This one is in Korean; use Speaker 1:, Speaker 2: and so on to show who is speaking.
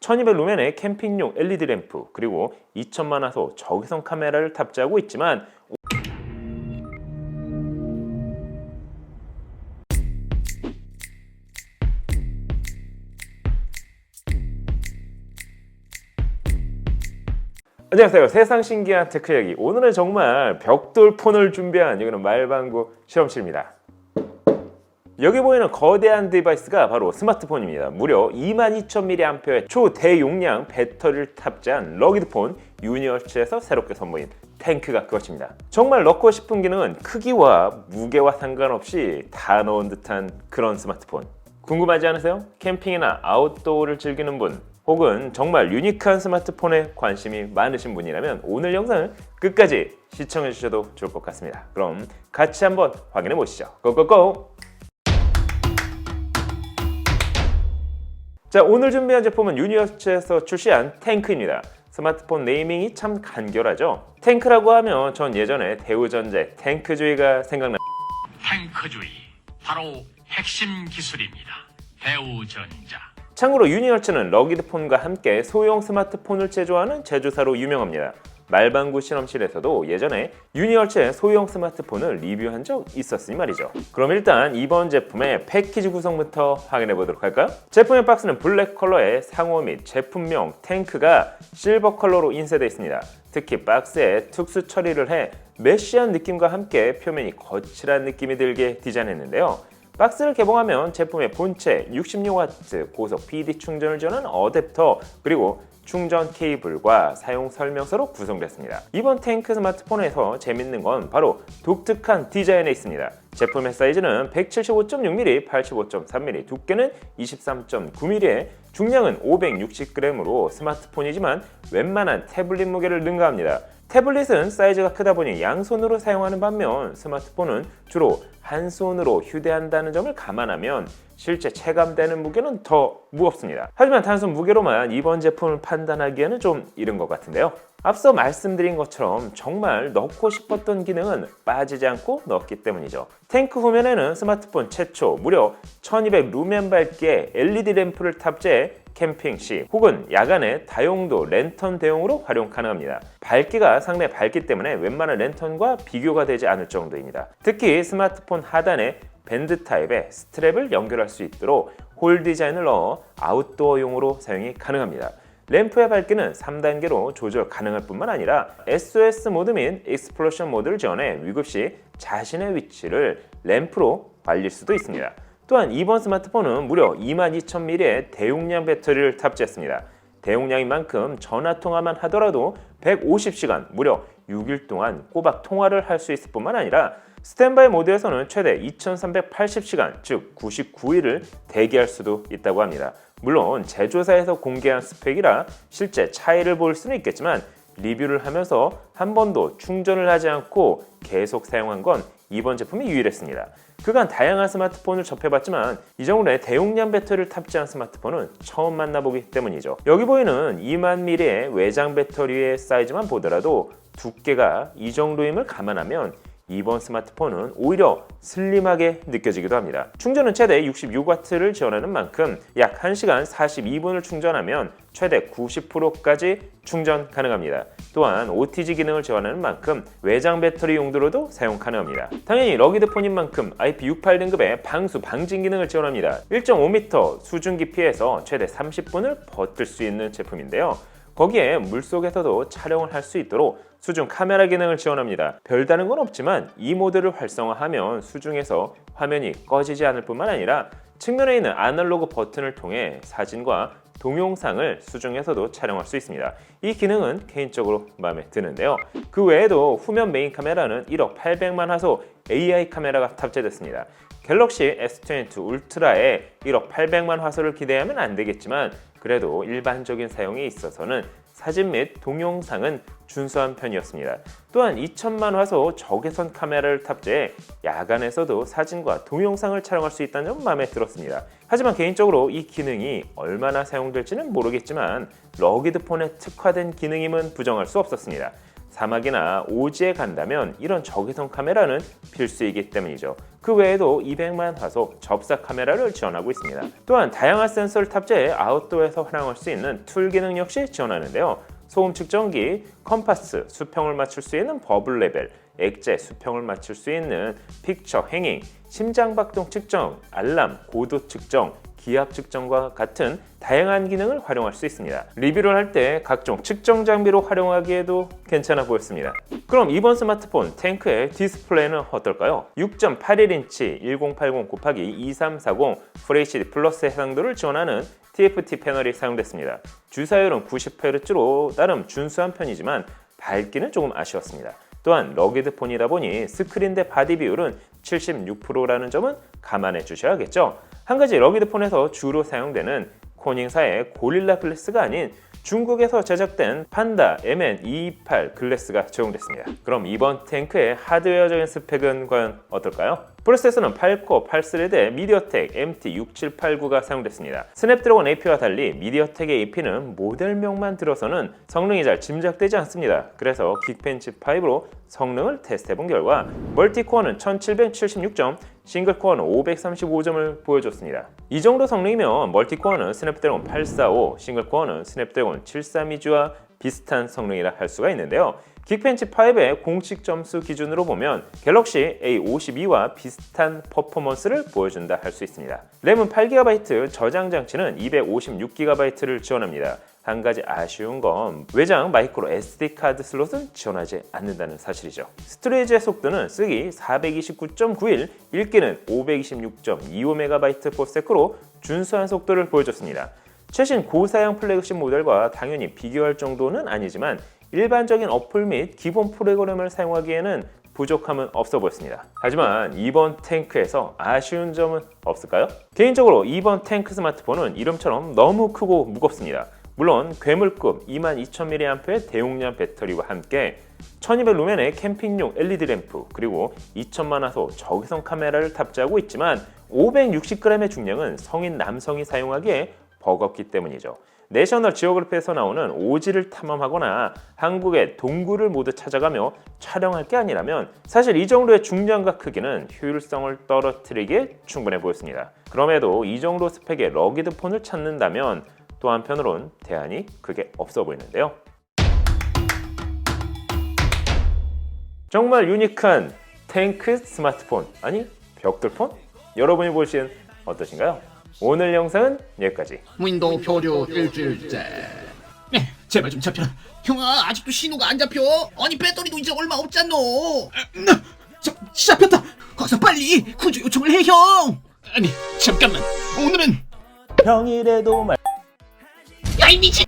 Speaker 1: 1200루멘의 캠핑용 LED 램프, 그리고 2000만 화소 적외선 카메라를 탑재하고 있지만 안녕하세요. 세상 신기한 테크 이야기. 오늘은 정말 벽돌 폰을 준비한 이거는 말방구 실험실입니다. 여기 보이는 거대한 디바이스가 바로 스마트폰입니다. 무려 22,000mAh의 초대용량 배터리를 탑재한 러기드폰 유니어츠에서 새롭게 선보인 탱크가 그것입니다. 정말 넣고 싶은 기능은 크기와 무게와 상관없이 다 넣은 듯한 그런 스마트폰. 궁금하지 않으세요? 캠핑이나 아웃도어를 즐기는 분, 혹은 정말 유니크한 스마트폰에 관심이 많으신 분이라면 오늘 영상을 끝까지 시청해 주셔도 좋을 것 같습니다. 그럼 같이 한번 확인해 보시죠. 고고고! 자, 오늘 준비한 제품은 유니어츠에서 출시한 탱크입니다. 스마트폰 네이밍이 참 간결하죠. 탱크라고 하면 전 예전에 대우전자의 탱크주의가 생각납니다.
Speaker 2: 탱크주의, 바로 핵심 기술입니다. 대우전자.
Speaker 1: 참고로 유니어츠는 러기드폰과 함께 소형 스마트폰을 제조하는 제조사로 유명합니다. 말방구 실험실에서도 예전에 유니어츠의 소형 스마트폰을 리뷰한 적 있었으니 말이죠. 그럼 일단 이번 제품의 패키지 구성부터 확인해 보도록 할까요? 제품의 박스는 블랙 컬러의 상호 및 제품명 탱크가 실버 컬러로 인쇄되어 있습니다. 특히 박스에 특수 처리를 해 메쉬한 느낌과 함께 표면이 거칠한 느낌이 들게 디자인했는데요. 박스를 개봉하면 제품의 본체 66W 고속 PD 충전을 지원하는 어댑터, 그리고 충전 케이블과 사용 설명서로 구성됐습니다. 이번 탱크 스마트폰에서 재밌는 건 바로 독특한 디자인에 있습니다. 제품의 사이즈는 175.6mm, 85.3mm, 두께는 23.9mm에 중량은 560g으로 스마트폰이지만 웬만한 태블릿 무게를 능가합니다. 태블릿은 사이즈가 크다 보니 양손으로 사용하는 반면 스마트폰은 주로 한 손으로 휴대한다는 점을 감안하면 실제 체감되는 무게는 더 무겁습니다. 하지만 단순 무게로만 이번 제품을 판단하기에는 좀 이른 것 같은데요. 앞서 말씀드린 것처럼 정말 넣고 싶었던 기능은 빠지지 않고 넣었기 때문이죠. 탱크 후면에는 스마트폰 최초 무려 1200루멘 밝기의 LED 램프를 탑재해 캠핑 시 혹은 야간에 다용도 랜턴 대용으로 활용 가능합니다. 밝기가 상당히 밝기 때문에 웬만한 랜턴과 비교가 되지 않을 정도입니다. 특히 스마트폰 하단에 밴드 타입의 스트랩을 연결할 수 있도록 홀 디자인을 넣어 아웃도어용으로 사용이 가능합니다. 램프의 밝기는 3단계로 조절 가능할 뿐만 아니라 SOS 모드 및 익스플로션 모드를 지원해 위급 시 자신의 위치를 램프로 알릴 수도 있습니다. 또한 이번 스마트폰은 무려 22,000mAh의 대용량 배터리를 탑재했습니다. 대용량인 만큼 전화통화만 하더라도 150시간, 무려 6일 동안 꼬박 통화를 할 수 있을 뿐만 아니라 스탠바이 모드에서는 최대 2380시간, 즉 99일을 대기할 수도 있다고 합니다. 물론 제조사에서 공개한 스펙이라 실제 차이를 볼 수는 있겠지만 리뷰를 하면서 한 번도 충전을 하지 않고 계속 사용한 건 이번 제품이 유일했습니다. 그간 다양한 스마트폰을 접해봤지만 이 정도의 대용량 배터리를 탑재한 스마트폰은 처음 만나보기 때문이죠. 여기 보이는 20,000mAh의 외장 배터리의 사이즈만 보더라도 두께가 이 정도임을 감안하면 이번 스마트폰은 오히려 슬림하게 느껴지기도 합니다. 충전은 최대 66W를 지원하는 만큼 약 1시간 42분을 충전하면 최대 90%까지 충전 가능합니다. 또한 OTG 기능을 지원하는 만큼 외장 배터리 용도로도 사용 가능합니다. 당연히 러기드폰인 만큼 IP68 등급의 방수 방진 기능을 지원합니다. 1.5m 수중 깊이에서 최대 30분을 버틸 수 있는 제품인데요. 거기에 물속에서도 촬영을 할 수 있도록 수중 카메라 기능을 지원합니다. 별다른 건 없지만 이 모드를 활성화하면 수중에서 화면이 꺼지지 않을 뿐만 아니라 측면에 있는 아날로그 버튼을 통해 사진과 동영상을 수중에서도 촬영할 수 있습니다. 이 기능은 개인적으로 마음에 드는데요. 그 외에도 후면 메인 카메라는 1억 800만 화소 AI 카메라가 탑재됐습니다. 갤럭시 S22 울트라에 1억 800만 화소를 기대하면 안 되겠지만 그래도 일반적인 사용에 있어서는 사진 및 동영상은 준수한 편이었습니다. 또한 2000만 화소 적외선 카메라를 탑재해 야간에서도 사진과 동영상을 촬영할 수 있다는 점 마음에 들었습니다. 하지만 개인적으로 이 기능이 얼마나 사용될지는 모르겠지만 러기드폰에 특화된 기능임은 부정할 수 없었습니다. 사막이나 오지에 간다면 이런 적외선 카메라는 필수이기 때문이죠. 그 외에도 200만 화소 접사 카메라를 지원하고 있습니다. 또한 다양한 센서를 탑재해 아웃도어에서 활용할 수 있는 툴 기능 역시 지원하는데요. 소음 측정기, 컴파스, 수평을 맞출 수 있는 버블 레벨, 액체, 수평을 맞출 수 있는 픽처 행잉, 심장 박동 측정, 알람, 고도 측정, 기압 측정과 같은 다양한 기능을 활용할 수 있습니다. 리뷰를 할 때 각종 측정 장비로 활용하기에도 괜찮아 보였습니다. 그럼 이번 스마트폰 탱크의 디스플레이는 어떨까요? 6.81인치 1080x2340 FHD 플러스 해상도를 지원하는 TFT 패널이 사용됐습니다. 주사율은 90Hz로 나름 준수한 편이지만 밝기는 조금 아쉬웠습니다. 또한 러기드 폰이다 보니 스크린 대 바디 비율은 76%라는 점은 감안해 주셔야겠죠. 한 가지 러기드 폰에서 주로 사용되는 코닝사의 고릴라 글래스가 아닌 중국에서 제작된 판다 MN228 글래스가 적용됐습니다. 그럼 이번 탱크의 하드웨어적인 스펙은 과연 어떨까요? 프로세서는 8코어 8스레드의 미디어텍 MT6789가 사용됐습니다. 스냅드래곤 AP와 달리 미디어텍의 AP는 모델명만 들어서는 성능이 잘 짐작되지 않습니다. 그래서 긱벤치 5로 성능을 테스트해본 결과 멀티코어는 1776점, 싱글코어는 535점을 보여줬습니다. 이 정도 성능이면 멀티코어는 스냅드래곤 845, 싱글코어는 스냅드래곤 732G와 비슷한 성능이라 할 수가 있는데요. 긱벤치5의 공식 점수 기준으로 보면 갤럭시 A52와 비슷한 퍼포먼스를 보여준다 할 수 있습니다. 램은 8GB, 저장 장치는 256GB를 지원합니다. 한 가지 아쉬운 건 외장 마이크로 SD 카드 슬롯은 지원하지 않는다는 사실이죠. 스토리지의 속도는 쓰기 429.91, 읽기는 526.25MB/s로 준수한 속도를 보여줬습니다. 최신 고사양 플래그십 모델과 당연히 비교할 정도는 아니지만 일반적인 어플 및 기본 프로그램을 사용하기에는 부족함은 없어 보였습니다. 하지만 이번 탱크에서 아쉬운 점은 없을까요? 개인적으로 이번 탱크 스마트폰은 이름처럼 너무 크고 무겁습니다. 물론 괴물급 22,000mAh의 대용량 배터리와 함께 1200루멘의 캠핑용 LED 램프 그리고 2000만 화소 적외선 카메라를 탑재하고 있지만 560g의 중량은 성인 남성이 사용하기에 버겁기 때문이죠. 내셔널 지오그래피에서 나오는 오지를 탐험하거나 한국의 동굴을 모두 찾아가며 촬영할 게 아니라면 사실 이 정도의 중량과 크기는 효율성을 떨어뜨리기에 충분해 보였습니다. 그럼에도 이 정도 스펙의 러기드 폰을 찾는다면 또 한편으론 대안이 크게 없어 보이는데요. 정말 유니크한 탱크 스마트폰, 아니 벽돌폰? 여러분이 보시기엔 어떠신가요? 오늘 영상은 여기까지.
Speaker 3: 윈도우 표류 일주일째.
Speaker 4: 제발 좀 잡혀라.
Speaker 3: 형아 아직도 신호가 안 잡혀. 아니 배터리도 이제 얼마 없잖노.
Speaker 4: 잡혔다.
Speaker 3: 가서 빨리 구조 요청을 해 형.
Speaker 4: 아니 잠깐만. 오늘은
Speaker 1: 평일에도
Speaker 3: 야 이 미친.